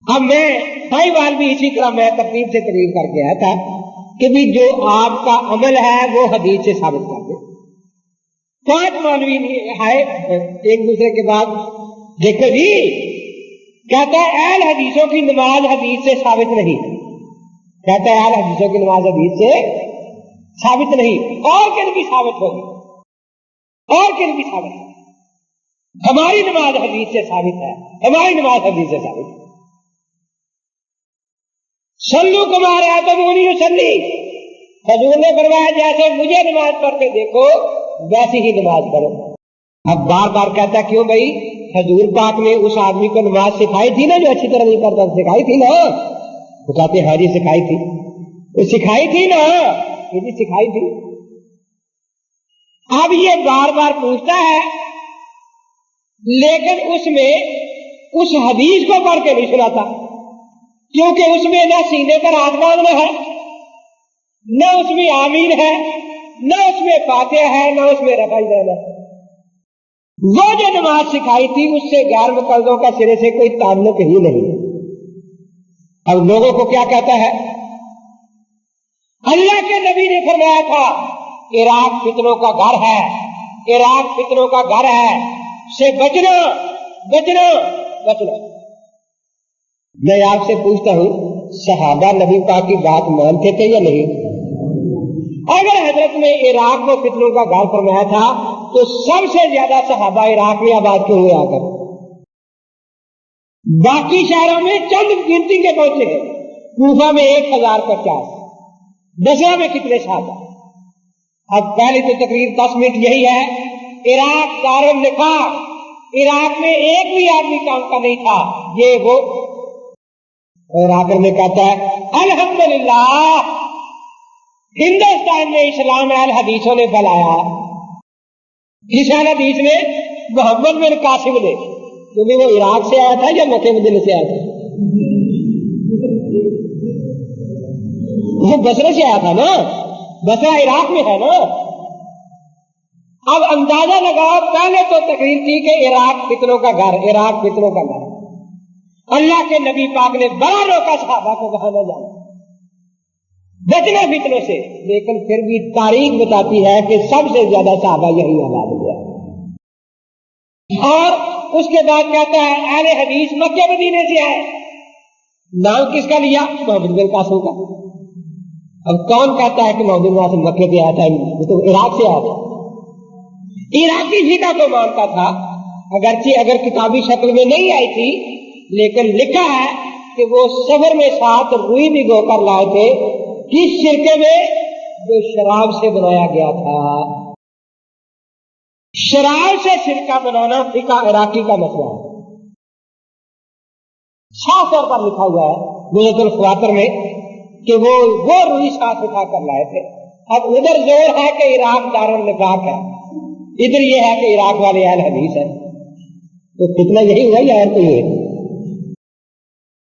اب میں بھائی وال بھی اسی طرح میں ترتیب سے تقریر کر کے آیا تھا کہ بھی جو آپ کا عمل ہے وہ حدیث سے ثابت کر دے. 5 مولوی آئے ایک دوسرے کے بعد, دیکھو جی کہتا ہے اہل حدیثوں کی نماز حدیث سے ثابت نہیں, کہتا ہے اہل حدیثوں کی نماز حدیث سے ثابت نہیں, اور کن کی ثابت ہوگی, اور کن کی ثابت ہے؟ ہماری نماز حدیث سے ثابت ہے, ہماری نماز حدیث سے ثابت ہے. سلو کمارے آتمونی سلی, حضور نے فرمایا جیسے مجھے نماز پڑھ کے دیکھو ویسی ہی نماز پڑھو. اب بار بار کہتا کیوں بھائی, حضور پاک نے اس آدمی کو نماز سکھائی تھی نا جو اچھی طرح نہیں پڑھتا, سکھائی تھی نا. وہ کہتے ہیں ہاں جی سکھائی تھی, وہ سکھائی تھی نا, یہ جی سکھائی تھی. اب یہ بار بار پوچھتا ہے لیکن اس میں اس حدیث کو پڑھ کے نہیں سناتا, کیونکہ اس میں نہ سینے پر ہاتھ باندھنا ہے, نہ اس میں آمین ہے, نہ اس میں فاتحہ ہے, نہ اس میں رفع دینا ہے. وہ جو نماز سکھائی تھی اس سے غیر مقلدوں کا سرے سے کوئی تعلق ہی نہیں. اب لوگوں کو کیا کہتا ہے, اللہ کے نبی نے فرمایا تھا عراق فتنوں کا گھر ہے, عراق فتنوں کا گھر ہے, سے بچنا بچنا بچنا. میں آپ سے پوچھتا ہوں صحابہ نبی پاک کی بات مانتے تھے یا نہیں؟ اگر حضرت نے عراق کو فتنوں کا گھر فرمایا تھا تو سب سے زیادہ صحابہ عراق میں آباد کیوں ہوئے آ کر؟ باقی شہروں میں چند گنتی کے پہنچے ہیں, کوفہ میں 1050, بصرہ میں کتنے صحابہ. اب پہلی تو تقریر 10 منٹ یہی ہے, عراق دارالنفاق, عراق میں ایک بھی آدمی کام کا نہیں تھا, یہ وہ. اور آخر میں کہتا ہے الحمدللہ ہندوستان میں اسلام اہل حدیثوں نے پھیلایا. اس اہل حدیث نے محمد بن قاسم نے, کیونکہ وہ عراق سے آیا تھا یا مکہ مدینہ سے آیا تھا؟ وہ بصرہ سے آیا تھا نا, بصرہ عراق میں ہے نا. اب اندازہ لگاؤ, پہلے تو تقریر کی کہ عراق فتنوں کا گھر, عراق فتنوں کا گھر. اللہ کے نبی پاک نے بڑا روکا صحابہ کو وہاں نہ جانا, بچنا فتنوں سے, لیکن پھر بھی تاریخ بتاتی ہے کہ سب سے زیادہ صحابہ یہی آباد ہوا. اور اس کے بعد کہتا ہے اہل حدیث مکہ مدینے سے آئے. نام کس کا لیا؟ محمد بن قاسم کا. اب کون کہتا ہے کہ محمد بن قاسم مکہ سے آیا تھا؟ وہ تو عراق سے آیا تھا. عراقی فقہ کو مانتا تھا, اگرچہ اگر کتابی شکل میں نہیں آئی تھی لیکن لکھا ہے کہ وہ سفر میں ساتھ روئی بھگو کر لائے تھے, کس سرکے میں؟ جو شراب سے بنایا گیا تھا. شراب سے سرکہ بنانا فقہ عراقی کا مسئلہ ہے. صاف طور پر لکھا ہوا ہے بنیاد الخواطر میں کہ وہ روئی ساتھ اٹھا کر لائے تھے. اب ادھر زور ہے کہ عراق دارالنفاق ہے, ادھر یہ ہے کہ عراق والے اہل حدیث ہے, تو کتنا یہی ہوا یا اور کوئی ہے؟